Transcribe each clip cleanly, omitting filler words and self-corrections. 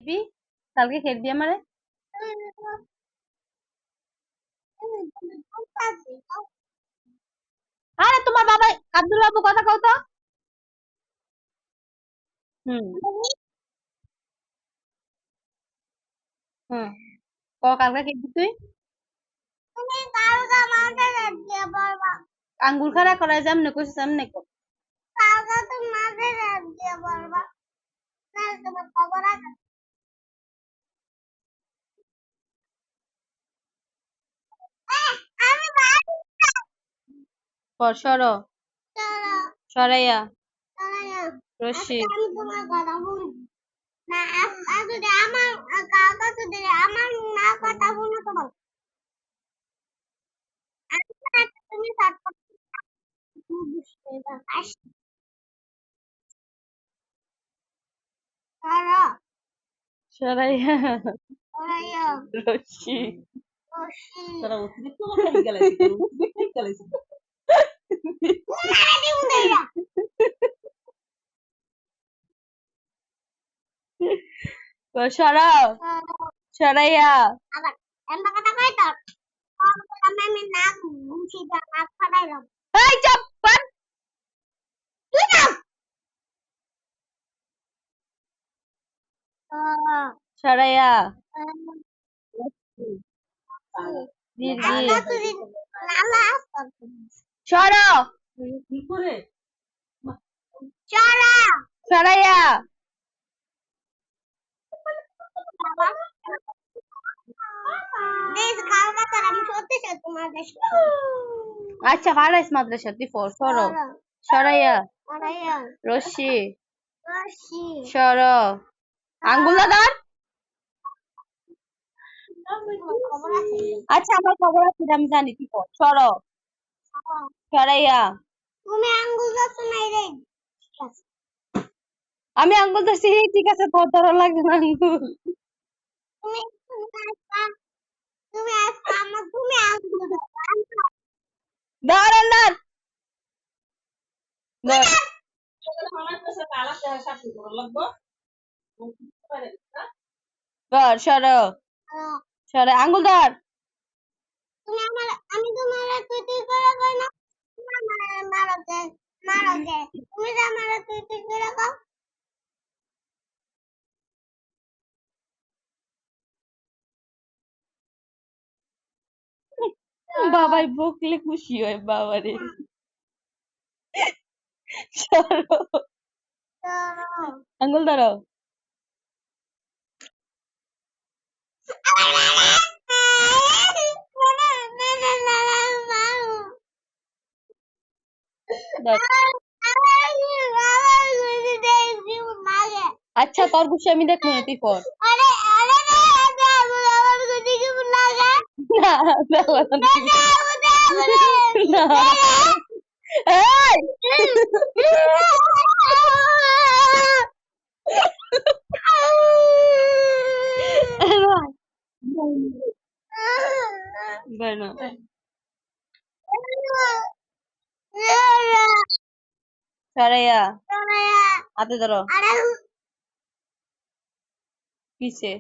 খেলবি? কালকে খেলবি আমারে? আরে তোমার বাবা আব্দুল বাবু কথা কও তো। হুম হুম কালকে খেলবি তুই? আঙ্গুল খাড়া করা যেমনে কইছিস এমনে কর। পর সর সরাইয়া রশি সরাইয়া রশি তোরা অতিরিক্ত কথা গেলাইছিস সরাও সরাইয়া এই চুপ কর। সরাইয়া সরো কি করে সরাইয়া আচ্ছা ফারাইস মাদ্রাসা তুই পড় সরো সরাইয়া রশি সর আঙ্গুল ধর। আচ্ছা আমার খবর আছে আমি জানি তুই পড় সরো সরাইয়া আমি আঙ্গুল ধরছি ঠিক আছে তোর ধরা লাগবে না আঙ্গুল ধর ধর ধর সরো সরে আঙ্গুল ধর বাবাই বকলে খুশি হয় বাবারে সরো আঙ্গুল ধরো ধর। আচ্ছা তোর খুশি আমি দেখবো না তুই পড় না না এই bueno সরাইয়া হাতে ধরো কিসে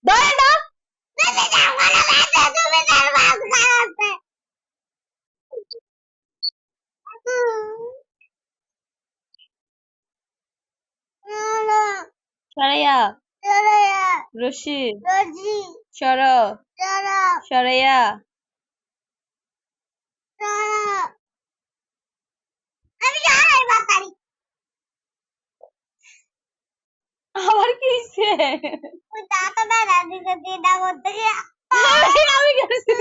ধরে না সরাইয়া রশি সর সরাইয়া আবার কি হইছে আমি গেছি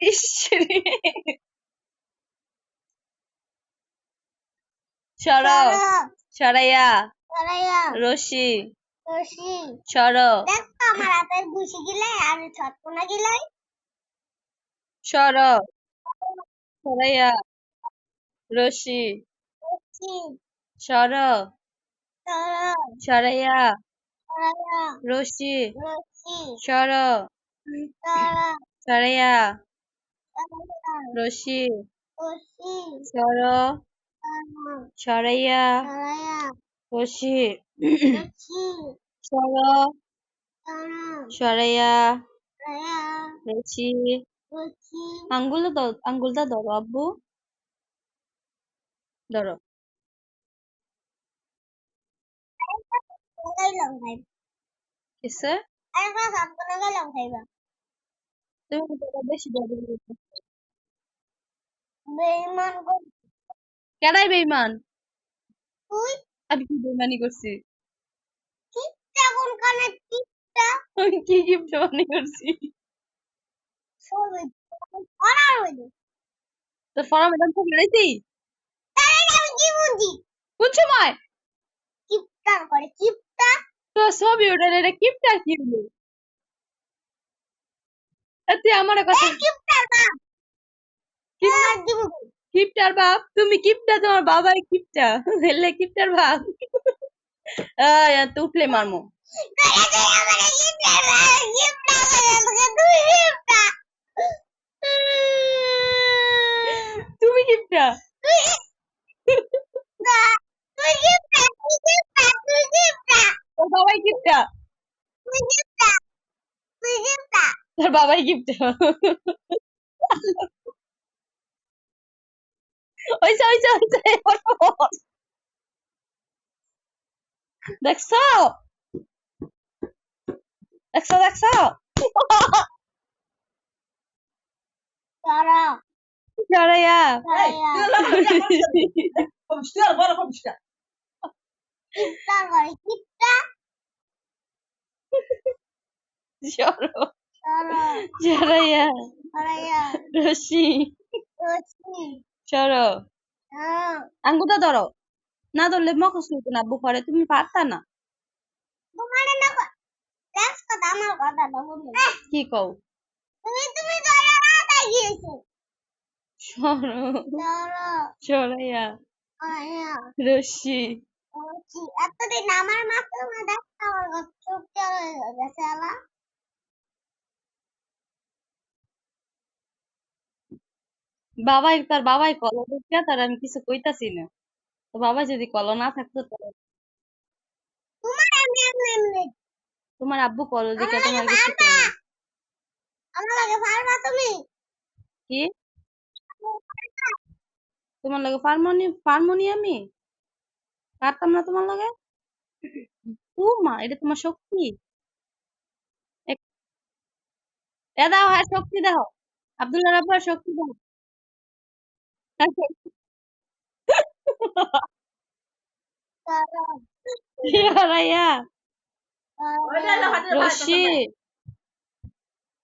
ইসরে সর সরাইয়া রশি সর সর সরাইয়া রশি সর সরাইয়া রশি সর সরাইয়া রশি সর সরাইয়া রশি সর সরাইয়া রশি আঙ্গুলটা ধরো আব্বু ধরো কিসে তুমি তো বেশি কেডাই বেইমান আমি কি বেইমানি করছি আমি কি বেইমানি করছি তোর ফর্ম ম্যাডাম তো বেড়াইছি কোন সময় তোর ছবি ওটা এটা কিপটা কি হলো তুই আমার কথা কিপটার বাপ তুমি কিপটা তোমার বাবাই কিপটা হেললে কিপটার বাপ তুই উঠলে মারমো তুমি কিপটা তোর বাবাই কিপটা তোর বাবাই কিপটা ওইসা ওইসা ওইসা দেখছো দেখছো দেখছো সরাইয়া সরাইয়া রশি সর আঙ্গুটা ধরো না ধরলে মকস হইতো না আব্বু পরে তুমি পারতা না কি কও সরাইয়া রশি বাবাই তার বাবাই কলো দেখিয়া তার আমি কিছু কইতাছি না তো বাবা যদি কলো না থাকতো তাহলে তোমার আব্বু কলো দেখিয়া তোমার কিছু কি তোমার লগে পারমনি আমি পারতাম না তোমার লগে ও মা এটা তোমার শক্তি এ দাও হ্যাঁ শক্তি দাও আব্দুল্লাহ রাব্বার শক্তি দাও সরাইয়া রশি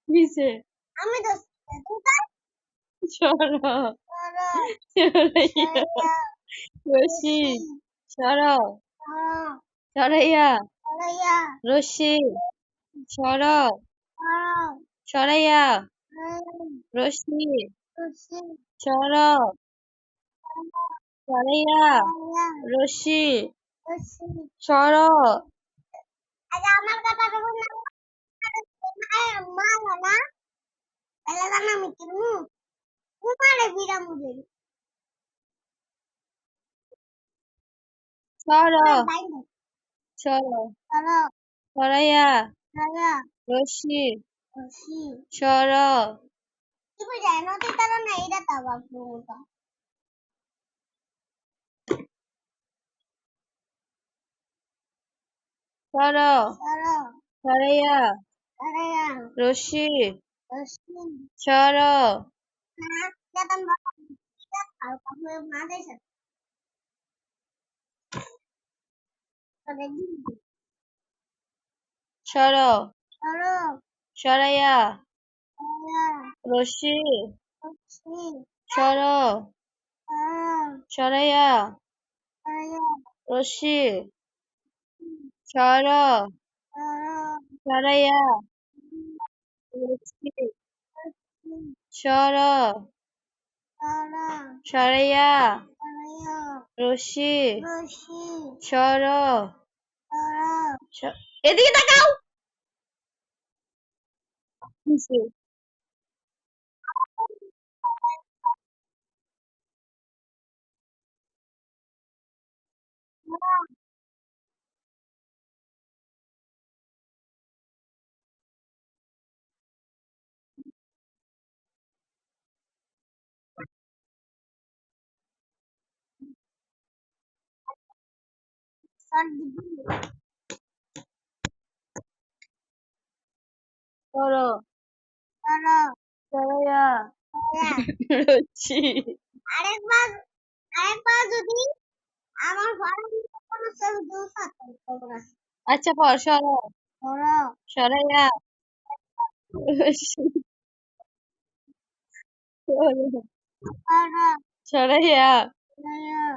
নিচে সর সরাইয়া রশি সর সরাইয়া রশি সর সরাইয়া রশি সর সরাইয়া রশি সর সর সর সরাইয়া রশি সর সর সরাইয়া রশি সর সর সরাইয়া রশি সর সরাইয়া রশি সর সরাইয়া রশি সর সরাইয়া রশি সর এদিকে তাকাও। নিচে। সর সরাইয়া রশি আচ্ছা পর সর সরাইয়া রশি সরাইয়া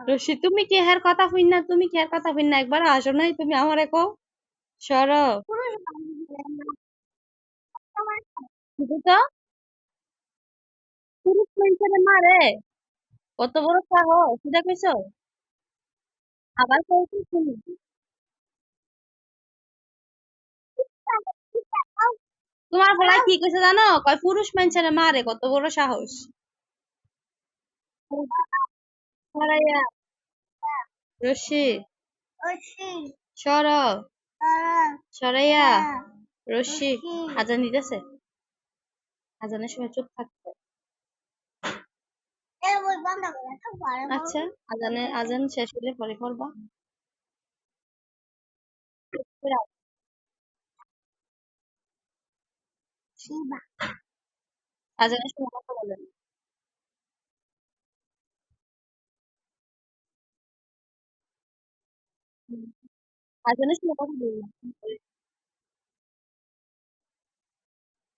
রশি তুমি কি হের কথা শুননা, তুমি কি হের কথা শুননা, একবার আসো নাই তুমি আমারে কও সর শুধু তো পুরুষ মানুষের মারে, কত বড় সাহস সেটা কইছো। আবার কইছো তুমি তোমার গলায় কি কইছে জানো, কয় পুরুষ মানুষের মারে কত বড় সাহস। সরাইয়া রশি সর সরাইয়া রশি আজান দিতেছে, আজানের সময় চুপ থাকতে। আচ্ছা আজান শেষ হলে পরে করবা। আজানের সময় কথা বলেন। আজানের সময় কথা বললাম।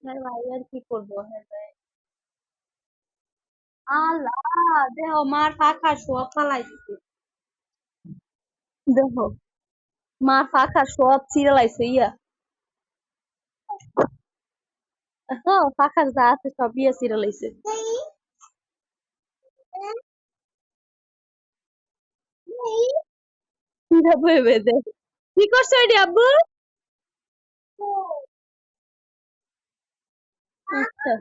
হ্যাঁ ভাই আর কি করবো, হ্যাঁ ভাই। আল্লাহ দেহ মার ফাঁকা সব ফালাই দিছে, দেহ মার ফাঁকা সব ছিড়ালাইছে ইয়া। হ্যাঁ ফাঁকার যা আছে সব ইয়া ছিড়ালাইছে। চিরা বয়ে বেঁধে কি করছো এটি আব্বু। আচ্ছা